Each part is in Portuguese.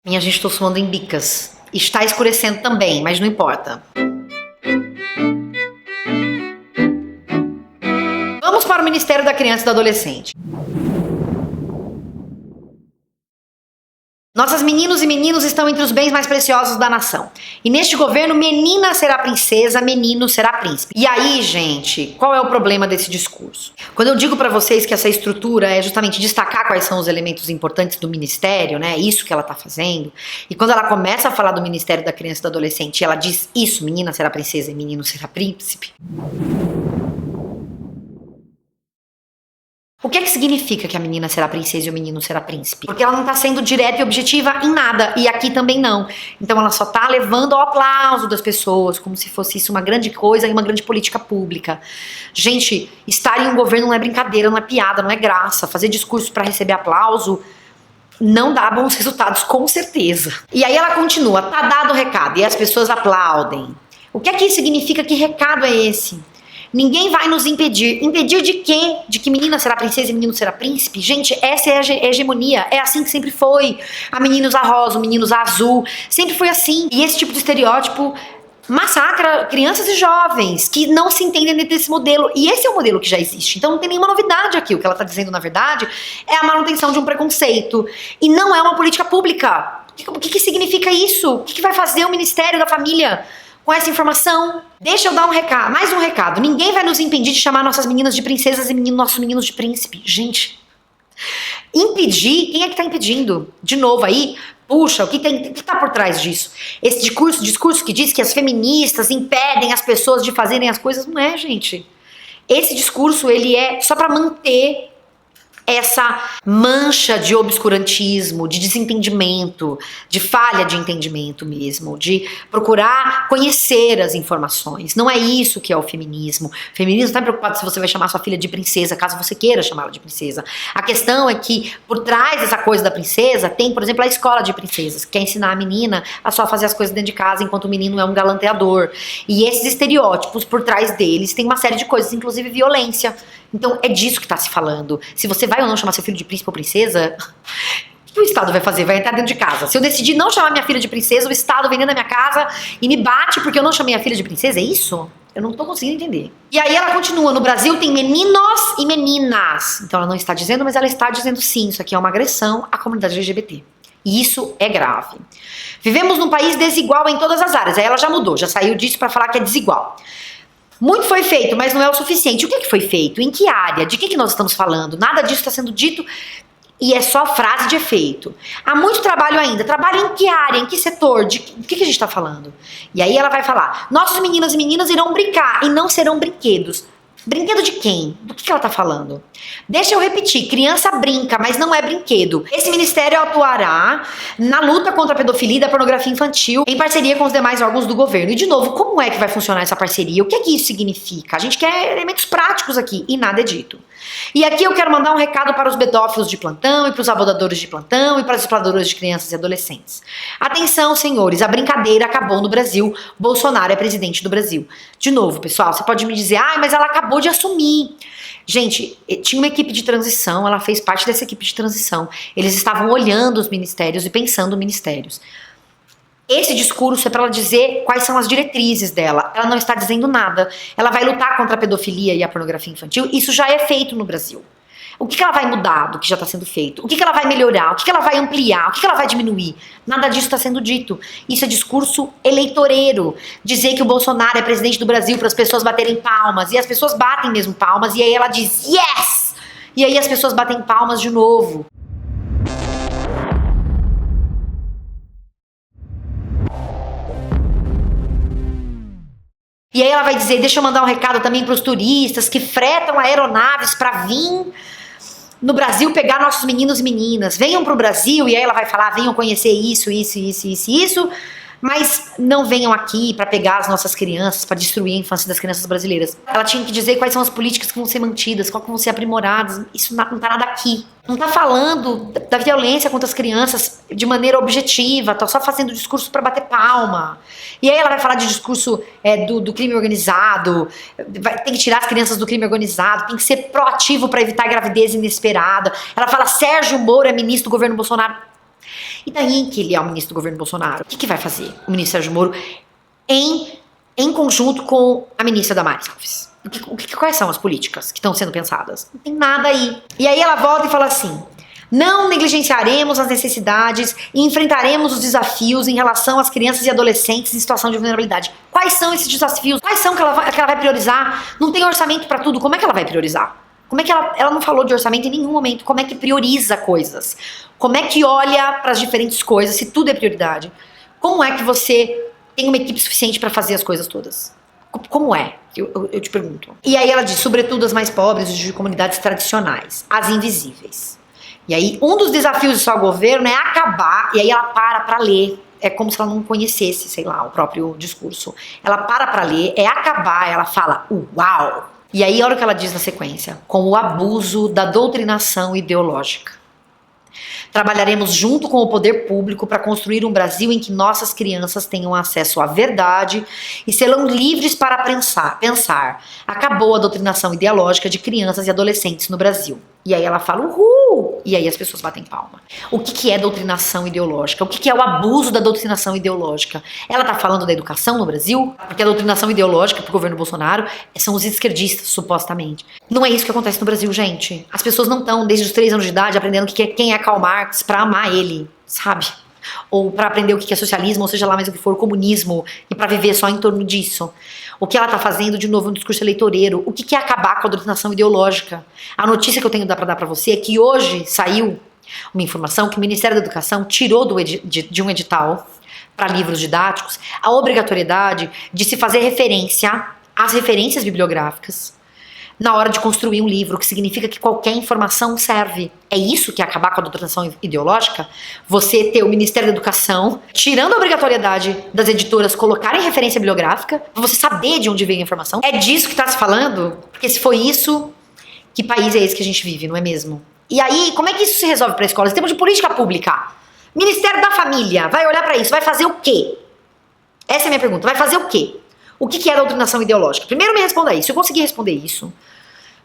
Minha gente, estou suando em bicas. Está escurecendo também, mas não importa. Vamos para o Ministério da Criança e do Adolescente. Nossas meninos e meninos estão entre os bens mais preciosos da nação. E neste governo, menina será princesa, menino será príncipe. E aí, gente, qual é o problema desse discurso? Quando eu digo pra vocês que essa estrutura é justamente destacar quais são os elementos importantes do ministério, né? Isso que ela tá fazendo. E quando ela começa a falar do Ministério da Criança e do Adolescente, ela diz isso, menina será princesa e menino será príncipe. O que é que significa que a menina será princesa e o menino será príncipe? Porque ela não tá sendo direta e objetiva em nada, e aqui também não. Então ela só tá levando ao aplauso das pessoas, como se fosse isso uma grande coisa e uma grande política pública. Gente, estar em um governo não é brincadeira, não é piada, não é graça. Fazer discurso pra receber aplauso não dá bons resultados, com certeza. E aí ela continua, tá dado o recado, e as pessoas aplaudem. O que é que isso significa? Que recado é esse? Ninguém vai nos impedir. Impedir de quê? De que menina será princesa e menino será príncipe? Gente, essa é a hegemonia. É assim que sempre foi. A menina usa rosa, o menino usa azul. Sempre foi assim. E esse tipo de estereótipo massacra crianças e jovens que não se entendem dentro desse modelo. E esse é o modelo que já existe. Então não tem nenhuma novidade aqui. O que ela está dizendo, na verdade, é a manutenção de um preconceito. E não é uma política pública. O que significa isso? O que vai fazer o Ministério da Família com essa informação? Deixa eu dar um recado, mais um recado. Ninguém vai nos impedir de chamar nossas meninas de princesas e nossos meninos de príncipe. Gente, impedir? Quem é que tá impedindo? De novo aí, puxa, o que tá por trás disso? Esse discurso que diz que as feministas impedem as pessoas de fazerem as coisas, não é, gente. Esse discurso, ele é só pra manter essa mancha de obscurantismo, de desentendimento, de falha de entendimento mesmo, de procurar conhecer as informações. Não é isso que é o feminismo. O feminismo não está preocupado se você vai chamar sua filha de princesa, caso você queira chamá-la de princesa. A questão é que por trás dessa coisa da princesa tem, por exemplo, a escola de princesas, que quer ensinar a menina a só fazer as coisas dentro de casa, enquanto o menino é um galanteador. E esses estereótipos, por trás deles, tem uma série de coisas, inclusive violência. Então é disso que está se falando. Se você vai ou não chamar seu filho de príncipe ou princesa, o que o Estado vai fazer? Vai entrar dentro de casa. Se eu decidir não chamar minha filha de princesa, o Estado vem dentro da minha casa e me bate porque eu não chamei a filha de princesa? É isso? Eu não tô conseguindo entender. E aí ela continua, no Brasil tem meninos e meninas. Então ela não está dizendo, mas ela está dizendo sim, isso aqui é uma agressão à comunidade LGBT. E isso é grave. Vivemos num país desigual em todas as áreas. Aí ela já mudou, já saiu disso para falar que é desigual. Muito foi feito, mas não é o suficiente. O que foi feito? Em que área? De que nós estamos falando? Nada disso está sendo dito e é só frase de efeito. Há muito trabalho ainda. Trabalho em que área? Em que setor? De que a gente está falando? E aí ela vai falar, nossos meninos e meninas irão brincar e não serão brinquedos. Brinquedo de quem? Do que ela tá falando? Deixa eu repetir, criança brinca, mas não é brinquedo. Esse ministério atuará na luta contra a pedofilia e da pornografia infantil em parceria com os demais órgãos do governo. E de novo, como é que vai funcionar essa parceria? O que é que isso significa? A gente quer elementos práticos aqui e nada é dito. E aqui eu quero mandar um recado para os pedófilos de plantão e para os abusadores de plantão e para os exploradores de crianças e adolescentes. Atenção, senhores, a brincadeira acabou no Brasil. Bolsonaro é presidente do Brasil. De novo, pessoal, você pode me dizer, mas ela acabou de assumir. Gente, tinha uma equipe de transição, ela fez parte dessa equipe de transição. Eles estavam olhando os ministérios e pensando ministérios. Esse discurso é para ela dizer quais são as diretrizes dela. Ela não está dizendo nada. Ela vai lutar contra a pedofilia e a pornografia infantil. Isso já é feito no Brasil. O que ela vai mudar do que já está sendo feito? O que ela vai melhorar? O que ela vai ampliar? O que ela vai diminuir? Nada disso está sendo dito. Isso é discurso eleitoreiro. Dizer que o Bolsonaro é presidente do Brasil para as pessoas baterem palmas. E as pessoas batem mesmo palmas. E aí ela diz, yes! E aí as pessoas batem palmas de novo. E aí ela vai dizer, deixa eu mandar um recado também para os turistas que fretam aeronaves para vir no Brasil pegar nossos meninos e meninas. Venham para o Brasil, e aí ela vai falar, venham conhecer isso, mas não venham aqui para pegar as nossas crianças, para destruir a infância das crianças brasileiras. Ela tinha que dizer quais são as políticas que vão ser mantidas, quais que vão ser aprimoradas. Isso não tá nada aqui. Não tá falando da violência contra as crianças de maneira objetiva, tá só fazendo discurso para bater palma. E aí ela vai falar de discurso do crime organizado, tem que tirar as crianças do crime organizado, tem que ser proativo para evitar gravidez inesperada. Ela fala, Sérgio Moro é ministro do governo Bolsonaro. E daí que ele é o ministro do governo Bolsonaro. O que vai fazer o ministro Sérgio Moro em conjunto com a ministra Damares Alves? Quais são as políticas que estão sendo pensadas? Não tem nada aí. E aí ela volta e fala assim: não negligenciaremos as necessidades e enfrentaremos os desafios em relação às crianças e adolescentes em situação de vulnerabilidade. Quais são esses desafios? Quais são que ela vai priorizar? Não tem orçamento para tudo. Como é que ela vai priorizar? Como é que ela não falou de orçamento em nenhum momento? Como é que prioriza coisas? Como é que olha para as diferentes coisas, se tudo é prioridade? Como é que você tem uma equipe suficiente para fazer as coisas todas? Como é? Eu te pergunto. E aí ela diz, sobretudo as mais pobres, de comunidades tradicionais, as invisíveis. E aí um dos desafios do seu governo é acabar, e aí ela para ler. É como se ela não conhecesse, sei lá, o próprio discurso. Ela para ler, é acabar, ela fala, uau! E aí olha o que ela diz na sequência, com o abuso da doutrinação ideológica. Trabalharemos junto com o poder público para construir um Brasil em que nossas crianças tenham acesso à verdade e serão livres para pensar. Acabou a doutrinação ideológica de crianças e adolescentes no Brasil. E aí ela fala, uhul! E aí as pessoas batem palma. O que é doutrinação ideológica? O que é o abuso da doutrinação ideológica? Ela tá falando da educação no Brasil? Porque a doutrinação ideológica pro governo Bolsonaro são os esquerdistas, supostamente. Não é isso que acontece no Brasil, gente. As pessoas não estão, desde os 3 anos de idade, aprendendo quem é Karl Marx pra amar ele, sabe? Ou para aprender o que é socialismo, ou seja lá mais o que for, comunismo, e para viver só em torno disso. O que ela está fazendo, de novo, é um discurso eleitoreiro. O que é acabar com a doutrinação ideológica? A notícia que eu tenho para dar para você é que hoje saiu uma informação que o Ministério da Educação tirou de um edital para livros didáticos a obrigatoriedade de se fazer referência às referências bibliográficas na hora de construir um livro, o que significa que qualquer informação serve. É isso que é acabar com a doutrinação ideológica? Você ter o Ministério da Educação tirando a obrigatoriedade das editoras colocarem referência bibliográfica, pra você saber de onde vem a informação? É disso que tá se falando? Porque se foi isso, que país é esse que a gente vive, não é mesmo? E aí, como é que isso se resolve para a escola? Em termos de política pública, Ministério da Família vai olhar para isso, vai fazer o quê? Essa é a minha pergunta, vai fazer o quê? O que é doutrinação ideológica? Primeiro me responda isso, se eu conseguir responder isso.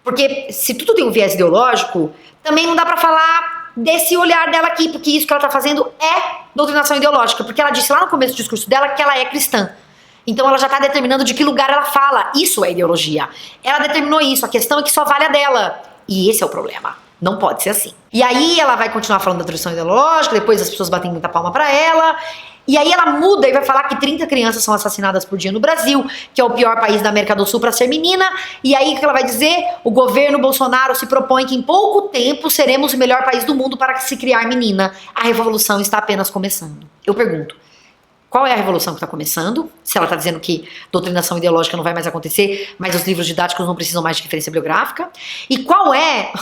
Porque se tudo tem um viés ideológico, também não dá pra falar desse olhar dela aqui, porque isso que ela tá fazendo é doutrinação ideológica, porque ela disse lá no começo do discurso dela que ela é cristã. Então ela já tá determinando de que lugar ela fala. Isso é ideologia. Ela determinou isso, a questão é que só vale a dela. E esse é o problema. Não pode ser assim. E aí ela vai continuar falando da doutrinação ideológica, depois as pessoas batem muita palma pra ela. E aí ela muda e vai falar que 30 crianças são assassinadas por dia no Brasil, que é o pior país da América do Sul para ser menina. E aí o que ela vai dizer? O governo Bolsonaro se propõe que em pouco tempo seremos o melhor país do mundo para se criar menina. A revolução está apenas começando. Eu pergunto, qual é a revolução que está começando? Se ela está dizendo que doutrinação ideológica não vai mais acontecer, mas os livros didáticos não precisam mais de referência bibliográfica? E qual é...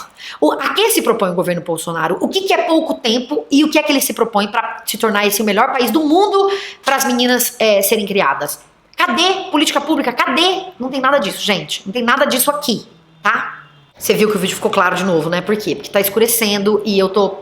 A que se propõe o governo Bolsonaro? O que é pouco tempo e o que é que ele se propõe para se tornar esse o melhor país do mundo para as meninas serem criadas? Cadê política pública? Cadê? Não tem nada disso, gente. Não tem nada disso aqui, tá? Você viu que o vídeo ficou claro de novo, né? Por quê? Porque tá escurecendo e eu tô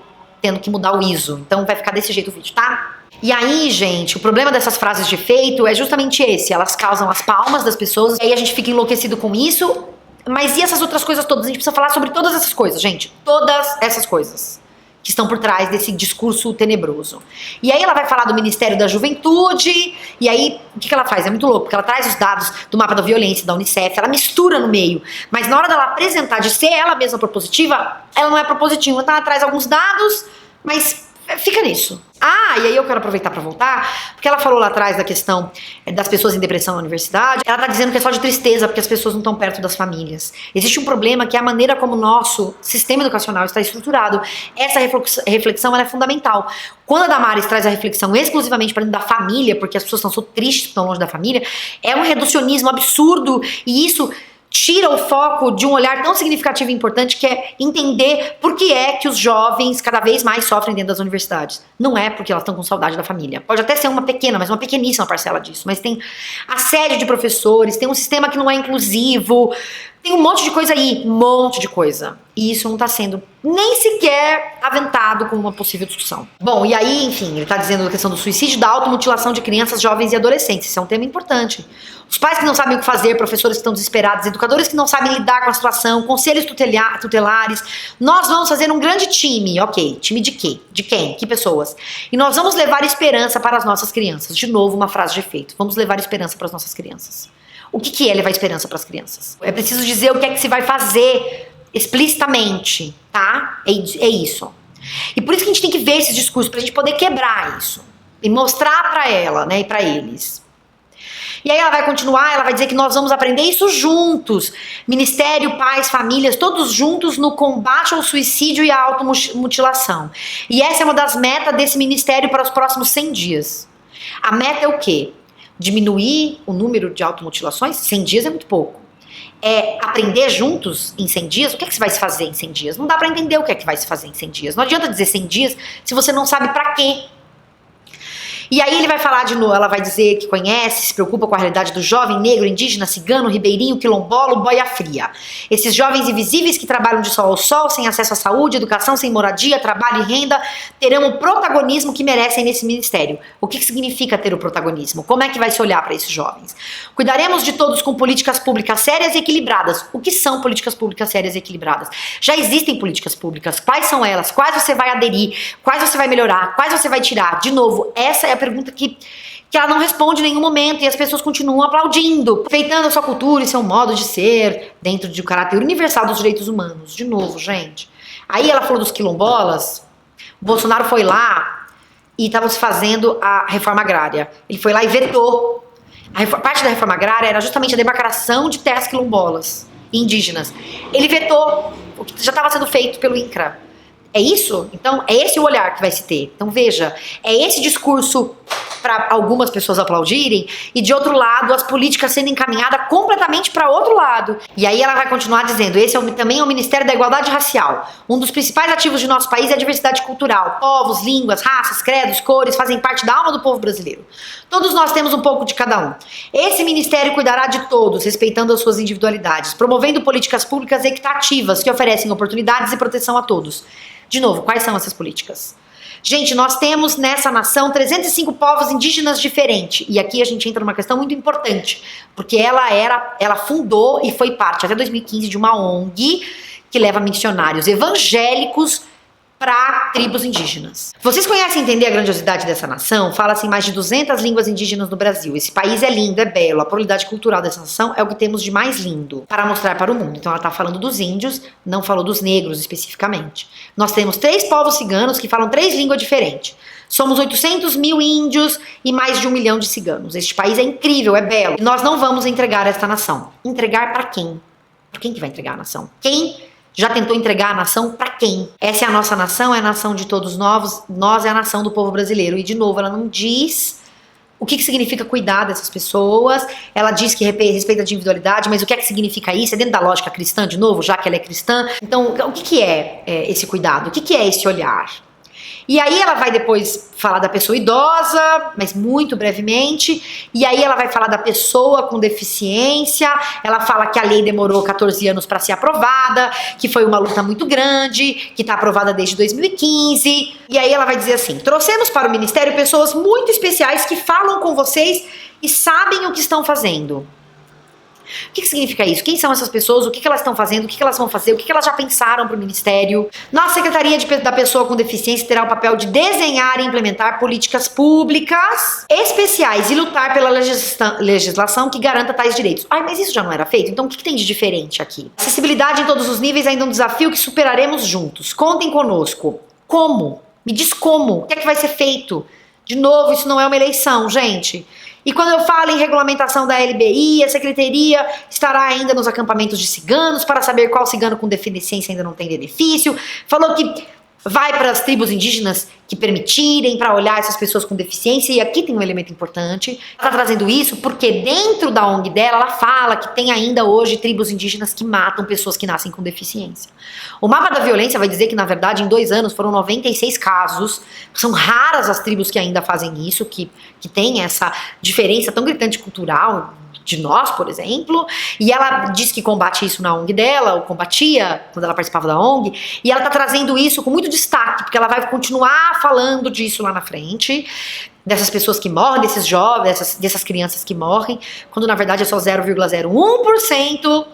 tendo que mudar o ISO. Então vai ficar desse jeito o vídeo, tá? E aí, gente, o problema dessas frases de efeito é justamente esse. Elas causam as palmas das pessoas, e aí a gente fica enlouquecido com isso. Mas e essas outras coisas todas? A gente precisa falar sobre todas essas coisas, gente. Todas essas coisas que estão por trás desse discurso tenebroso. E aí ela vai falar do Ministério da Juventude, e aí o que ela faz? É muito louco, porque ela traz os dados do mapa da violência, da Unicef, ela mistura no meio. Mas na hora dela apresentar, de ser ela mesma propositiva, ela não é propositiva. Então ela traz alguns dados, mas fica nisso. Ah, e aí eu quero aproveitar pra voltar, porque ela falou lá atrás da questão das pessoas em depressão na universidade. Ela tá dizendo que é só de tristeza, porque as pessoas não estão perto das famílias. Existe um problema que é a maneira como o nosso sistema educacional está estruturado. Essa reflexão ela é fundamental. Quando a Damares traz a reflexão exclusivamente para dentro da família, porque as pessoas estão tristes que estão longe da família, é um reducionismo absurdo, e isso tira o foco de um olhar tão significativo e importante, que é entender por que é que os jovens cada vez mais sofrem dentro das universidades. Não é porque elas estão com saudade da família. Pode até ser uma pequena, mas uma pequeníssima parcela disso. Mas tem assédio de professores, tem um sistema que não é inclusivo, Tem um monte de coisa aí, um monte de coisa. E isso não tá sendo nem sequer aventado como uma possível discussão. Bom, e aí, enfim, ele tá dizendo a questão do suicídio, da automutilação de crianças, jovens e adolescentes. Isso é um tema importante. Os pais que não sabem o que fazer, professores que estão desesperados, educadores que não sabem lidar com a situação, conselhos tutelares. Nós vamos fazer um grande time. Ok, time de quê? De quem? Que pessoas? E nós vamos levar esperança para as nossas crianças. De novo, uma frase de efeito. Vamos levar esperança para as nossas crianças. O que é levar esperança para as crianças? É preciso dizer o que é que se vai fazer explicitamente, tá? É isso. E por isso que a gente tem que ver esses discursos, pra gente poder quebrar isso. E mostrar pra ela, né, e pra eles. E aí ela vai continuar, ela vai dizer que nós vamos aprender isso juntos. Ministério, pais, famílias, todos juntos no combate ao suicídio e à automutilação. E essa é uma das metas desse ministério para os próximos 100 dias. A meta é o quê? Diminuir o número de automutilações? 100 dias é muito pouco. É aprender juntos em 100 dias? O que é que se vai se fazer em 100 dias? Não dá pra entender o que é que vai se fazer em 100 dias. Não adianta dizer 100 dias se você não sabe pra quê. E aí ele vai falar de novo, ela vai dizer que conhece, se preocupa com a realidade do jovem negro, indígena, cigano, ribeirinho, quilombolo, boia fria. Esses jovens invisíveis que trabalham de sol ao sol, sem acesso à saúde, educação, sem moradia, trabalho e renda, terão o protagonismo que merecem nesse ministério. O que significa ter o protagonismo? Como é que vai se olhar para esses jovens? Cuidaremos de todos com políticas públicas sérias e equilibradas. O que são políticas públicas sérias e equilibradas? Já existem políticas públicas. Quais são elas? Quais você vai aderir? Quais você vai melhorar? Quais você vai tirar? De novo, essa é a pergunta que ela não responde em nenhum momento e as pessoas continuam aplaudindo, respeitando a sua cultura e seu modo de ser dentro de um caráter universal dos direitos humanos. De novo, gente. Aí ela falou dos quilombolas, o Bolsonaro foi lá e estavam se fazendo a reforma agrária. Ele foi lá e vetou. Parte da reforma agrária era justamente a demarcação de terras quilombolas e indígenas. Ele vetou o que já estava sendo feito pelo INCRA. É isso? Então, é esse o olhar que vai se ter. Então, veja, é esse discurso para algumas pessoas aplaudirem e, de outro lado, as políticas sendo encaminhadas completamente para outro lado. E aí ela vai continuar dizendo, esse também é o Ministério da Igualdade Racial. Um dos principais ativos de nosso país é a diversidade cultural. Povos, línguas, raças, credos, cores fazem parte da alma do povo brasileiro. Todos nós temos um pouco de cada um. Esse ministério cuidará de todos, respeitando as suas individualidades, promovendo políticas públicas equitativas que oferecem oportunidades e proteção a todos. De novo, quais são essas políticas? Gente, nós temos nessa nação 305 povos indígenas diferentes. E aqui a gente entra numa questão muito importante, porque ela fundou e foi parte até 2015 de uma ONG que leva missionários evangélicos para tribos indígenas. Vocês conhecem entender a grandiosidade dessa nação? Fala-se em mais de 200 línguas indígenas no Brasil. Esse país é lindo, é belo. A pluralidade cultural dessa nação é o que temos de mais lindo para mostrar para o mundo. Então ela está falando dos índios, não falou dos negros especificamente. Nós temos 3 povos ciganos que falam 3 línguas diferentes. Somos 800 mil índios e mais de 1 milhão de ciganos. Este país é incrível, é belo. E nós não vamos entregar esta nação. Entregar para quem? Para quem que vai entregar a nação? Quem já tentou entregar a nação para quem? Essa é a nossa nação, é a nação de todos nós é a nação do povo brasileiro. E de novo, ela não diz o que significa cuidar dessas pessoas, ela diz que respeita a individualidade, mas o que é que significa isso? É dentro da lógica cristã, de novo, já que ela é cristã. Então, o que é esse cuidado? O que é esse olhar? E aí ela vai depois falar da pessoa idosa, mas muito brevemente, e aí ela vai falar da pessoa com deficiência, ela fala que a lei demorou 14 anos para ser aprovada, que foi uma luta muito grande, que está aprovada desde 2015, e aí ela vai dizer assim, trouxemos para o Ministério pessoas muito especiais que falam com vocês e sabem o que estão fazendo. O que significa isso? Quem são essas pessoas? O que elas estão fazendo? O que elas vão fazer? O que elas já pensaram para o Ministério? Nossa Secretaria da Pessoa com Deficiência terá o papel de desenhar e implementar políticas públicas especiais e lutar pela legislação que garanta tais direitos. Ai, mas isso já não era feito? Então o que tem de diferente aqui? Acessibilidade em todos os níveis é ainda um desafio que superaremos juntos. Contem conosco. Como? Me diz como. O que é que vai ser feito? De novo, isso não é uma eleição, gente. E quando eu falo em regulamentação da LBI, a Secretaria estará ainda nos acampamentos de ciganos para saber qual cigano com deficiência ainda não tem benefício. Falou que vai para as tribos indígenas que permitirem, para olhar essas pessoas com deficiência. E aqui tem um elemento importante. Ela está trazendo isso porque dentro da ONG dela, ela fala que tem ainda hoje tribos indígenas que matam pessoas que nascem com deficiência. O mapa da violência vai dizer que, na verdade, em 2 anos foram 96 casos. São raras as tribos que ainda fazem isso, que tem essa diferença tão gritante cultural, de nós, por exemplo, e ela diz que combate isso na ONG dela, ou combatia quando ela participava da ONG, e ela tá trazendo isso com muito destaque, porque ela vai continuar falando disso lá na frente, dessas pessoas que morrem, desses jovens, dessas crianças que morrem, quando na verdade é só 0,01%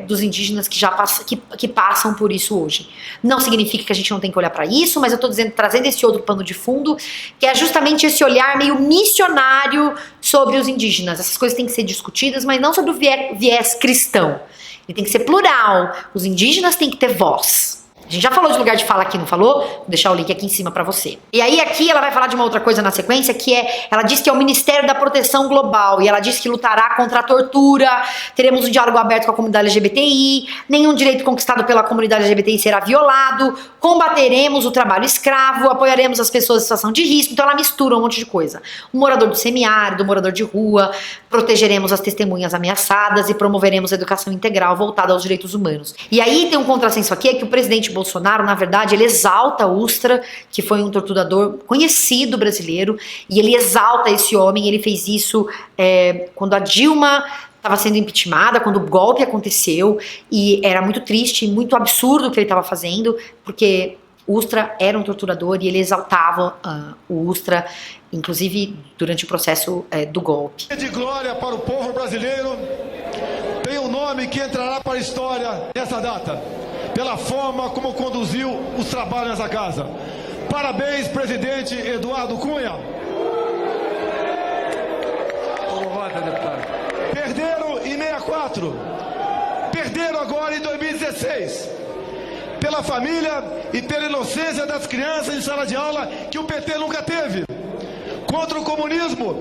dos indígenas que já que passam por isso hoje. Não significa que a gente não tem que olhar para isso, mas eu tô dizendo, trazendo esse outro pano de fundo, que é justamente esse olhar meio missionário sobre os indígenas. Essas coisas têm que ser discutidas, mas não sobre o viés cristão. Ele tem que ser plural. Os indígenas têm que ter voz. A gente já falou de lugar de fala aqui, não falou? Vou deixar o link aqui em cima pra você. E aí aqui ela vai falar de uma outra coisa na sequência, que ela diz que é o Ministério da Proteção Global, e ela diz que lutará contra a tortura, teremos um diálogo aberto com a comunidade LGBTI, nenhum direito conquistado pela comunidade LGBTI será violado, combateremos o trabalho escravo, apoiaremos as pessoas em situação de risco. Então ela mistura um monte de coisa. O morador do semiárido, o morador de rua, protegeremos as testemunhas ameaçadas e promoveremos a educação integral voltada aos direitos humanos. E aí tem um contrassenso aqui, é que o presidente Bolsonaro, na verdade, ele exalta Ustra, que foi um torturador conhecido brasileiro, e ele exalta esse homem. Ele fez isso quando a Dilma estava sendo impeachmentada, quando o golpe aconteceu, e era muito triste, muito absurdo o que ele estava fazendo, porque Ustra era um torturador e ele exaltava o Ustra, inclusive durante o processo do golpe. De glória para o povo brasileiro, tem um nome que entrará para a história nessa data, pela forma como conduziu os trabalhos nessa casa. Parabéns, presidente Eduardo Cunha. Como vota, deputado? Perderam em 64, perderam agora em 2016, pela família e pela inocência das crianças em sala de aula que o PT nunca teve, contra o comunismo,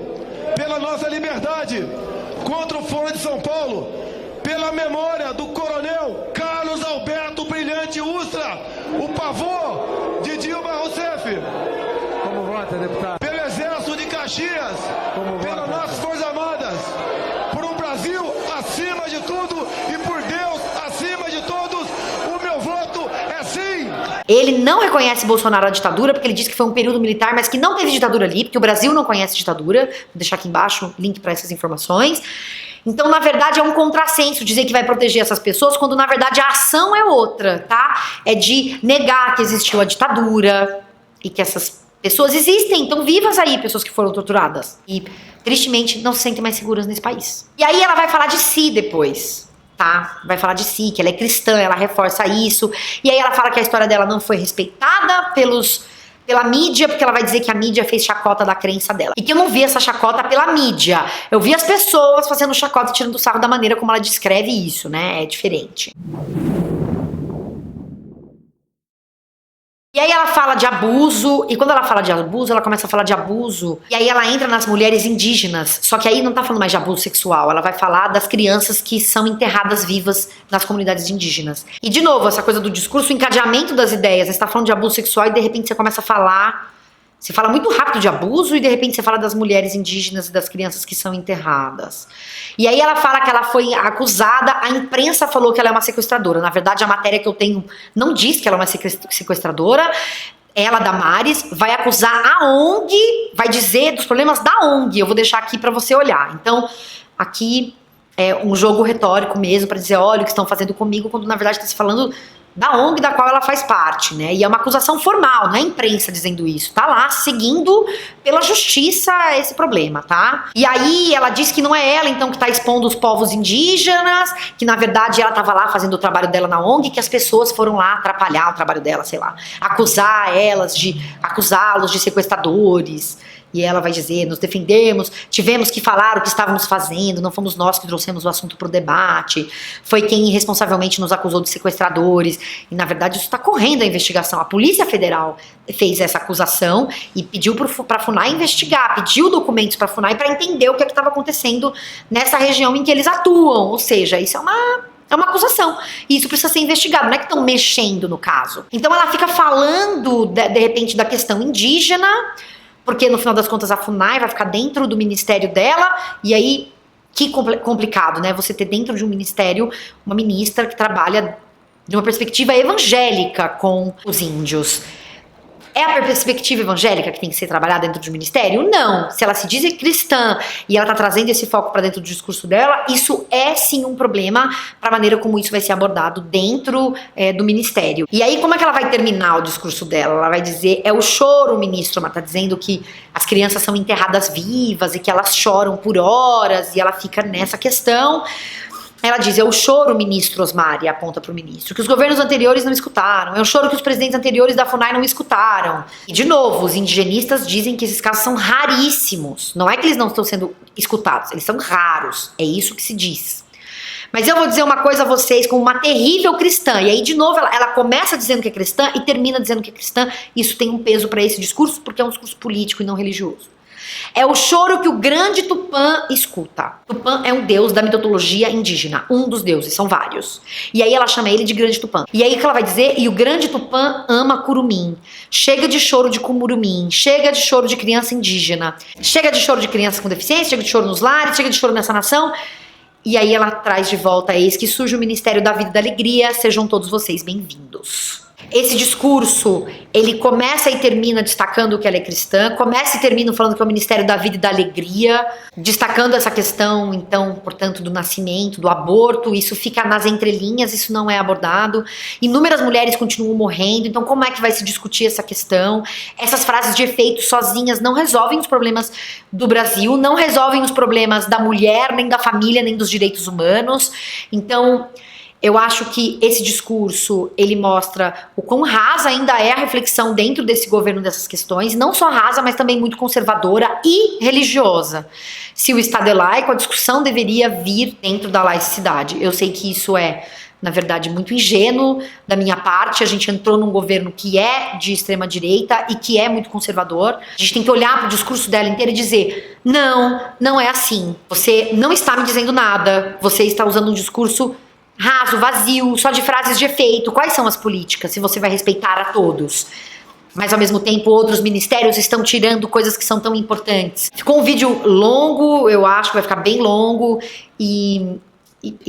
pela nossa liberdade, contra o Fórum de São Paulo, pela memória do coronel Carlos Alberto Brilhante Ustra, o pavor de Dilma Rousseff. Como vota, deputado? Pelo Exército de Caxias, pelas nossas Forças Armadas, por um Brasil acima de tudo e por Deus acima de todos, o meu voto é sim. Ele não reconhece Bolsonaro a ditadura, porque ele diz que foi um período militar, mas que não teve ditadura ali, porque o Brasil não conhece ditadura. Vou deixar aqui embaixo o link para essas informações. Então, na verdade, é um contrassenso dizer que vai proteger essas pessoas, quando, na verdade, a ação é outra, tá? É de negar que existiu a ditadura e que essas pessoas existem, estão vivas aí, pessoas que foram torturadas. E, tristemente, não se sentem mais seguras nesse país. E aí ela vai falar de si depois, tá? Vai falar de si, que ela é cristã, ela reforça isso. E aí ela fala que a história dela não foi respeitada pela mídia, porque ela vai dizer que a mídia fez chacota da crença dela. E que eu não vi essa chacota pela mídia. Eu vi as pessoas fazendo chacota e tirando sarro da maneira como ela descreve isso, né? É diferente. E aí ela fala de abuso, e quando ela fala de abuso, ela começa a falar de abuso, e aí ela entra nas mulheres indígenas, só que aí não tá falando mais de abuso sexual, ela vai falar das crianças que são enterradas vivas nas comunidades indígenas. E de novo, essa coisa do discurso, o encadeamento das ideias, você tá falando de abuso sexual e de repente você começa a falar, você fala muito rápido de abuso e de repente você fala das mulheres indígenas e das crianças que são enterradas. E aí ela fala que ela foi acusada, a imprensa falou que ela é uma sequestradora. Na verdade, a matéria que eu tenho não diz que ela é uma sequestradora. Ela, Damares, vai acusar a ONG, vai dizer dos problemas da ONG. Eu vou deixar aqui pra você olhar. Então, aqui é um jogo retórico mesmo, pra dizer, olha o que estão fazendo comigo, quando na verdade está se falando da ONG da qual ela faz parte, né? E é uma acusação formal, não é a imprensa dizendo isso. Tá lá, seguindo pela justiça esse problema, tá? E aí ela diz que não é ela, então, que tá expondo os povos indígenas, que na verdade ela tava lá fazendo o trabalho dela na ONG, que as pessoas foram lá atrapalhar o trabalho dela, sei lá. Acusá-los de sequestradores. E ela vai dizer, nos defendemos, tivemos que falar o que estávamos fazendo, não fomos nós que trouxemos o assunto para o debate, foi quem irresponsavelmente nos acusou de sequestradores, e na verdade isso está correndo a investigação. A Polícia Federal fez essa acusação e pediu para a FUNAI investigar, pediu documentos para a FUNAI para entender o que estava acontecendo nessa região em que eles atuam, ou seja, isso é uma acusação. E isso precisa ser investigado, não é que estão mexendo no caso. Então ela fica falando, de repente, da questão indígena, porque no final das contas a FUNAI vai ficar dentro do ministério dela, e aí, que complicado, né? Você ter dentro de um ministério uma ministra que trabalha de uma perspectiva evangélica com os índios. É a perspectiva evangélica que tem que ser trabalhada dentro do ministério? Não. Se ela se diz cristã e ela está trazendo esse foco para dentro do discurso dela, isso é sim um problema para a maneira como isso vai ser abordado dentro do ministério. E aí, como é que ela vai terminar o discurso dela? Ela vai dizer, é o choro, ministro, ela está dizendo que as crianças são enterradas vivas e que elas choram por horas e ela fica nessa questão. Ela diz, é o choro, ministro Osmar, e aponta para o ministro, que os governos anteriores não escutaram, é o choro que os presidentes anteriores da FUNAI não escutaram. E, de novo, os indigenistas dizem que esses casos são raríssimos. Não é que eles não estão sendo escutados, eles são raros, é isso que se diz. Mas eu vou dizer uma coisa a vocês como uma terrível cristã, e aí, de novo, ela começa dizendo que é cristã e termina dizendo que é cristã. Isso tem um peso para esse discurso, porque é um discurso político e não religioso. É o choro que o grande Tupã escuta. Tupã é um deus da mitologia indígena, um dos deuses, são vários. E aí ela chama ele de grande Tupã. E aí o que ela vai dizer? E o grande Tupã ama curumim. Chega de choro de curumim, chega de choro de criança indígena, chega de choro de criança com deficiência, chega de choro nos lares, chega de choro nessa nação. E aí ela traz de volta, eis que surge o Ministério da Vida e da Alegria, sejam todos vocês bem-vindos. Esse discurso, ele começa e termina destacando que ela é cristã, começa e termina falando que é o Ministério da Vida e da Alegria, destacando essa questão, então, portanto, do nascimento, do aborto. Isso fica nas entrelinhas, isso não é abordado. Inúmeras mulheres continuam morrendo, então como é que vai se discutir essa questão? Essas frases de efeito sozinhas não resolvem os problemas do Brasil, não resolvem os problemas da mulher, nem da família, nem dos direitos humanos. Então, eu acho que esse discurso, ele mostra o quão rasa ainda é a reflexão dentro desse governo dessas questões, não só rasa, mas também muito conservadora e religiosa. Se o Estado é laico, a discussão deveria vir dentro da laicidade. Eu sei que isso é, na verdade, muito ingênuo da minha parte. A gente entrou num governo que é de extrema direita e que é muito conservador. A gente tem que olhar para o discurso dela inteiro e dizer, não, não é assim. Você não está me dizendo nada, você está usando um discurso raso, vazio, só de frases de efeito. Quais são as políticas, se você vai respeitar a todos? Mas, ao mesmo tempo, outros ministérios estão tirando coisas que são tão importantes. Ficou um vídeo longo, eu acho que vai ficar bem longo, e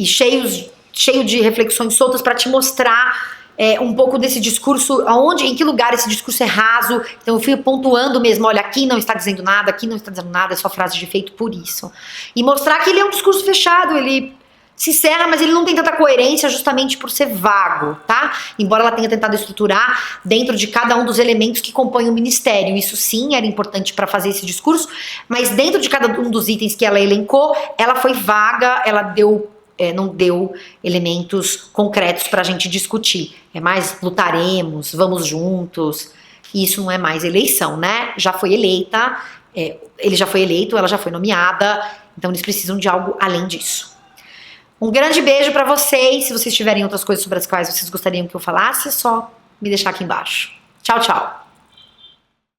cheio de reflexões soltas para te mostrar um pouco desse discurso, em que lugar esse discurso é raso. Então eu fui pontuando mesmo, olha, aqui não está dizendo nada, aqui não está dizendo nada, é só frase de efeito por isso. E mostrar que ele é um discurso fechado, ele se encerra, mas ele não tem tanta coerência justamente por ser vago, tá? Embora ela tenha tentado estruturar dentro de cada um dos elementos que compõem o ministério. Isso sim era importante para fazer esse discurso, mas dentro de cada um dos itens que ela elencou, ela foi vaga, ela não deu elementos concretos para a gente discutir. É mais lutaremos, vamos juntos. Isso não é mais eleição, né? Já foi eleita, ele já foi eleito, ela já foi nomeada, então eles precisam de algo além disso. Um grande beijo pra vocês. Se vocês tiverem outras coisas sobre as quais vocês gostariam que eu falasse, é só me deixar aqui embaixo. Tchau, tchau.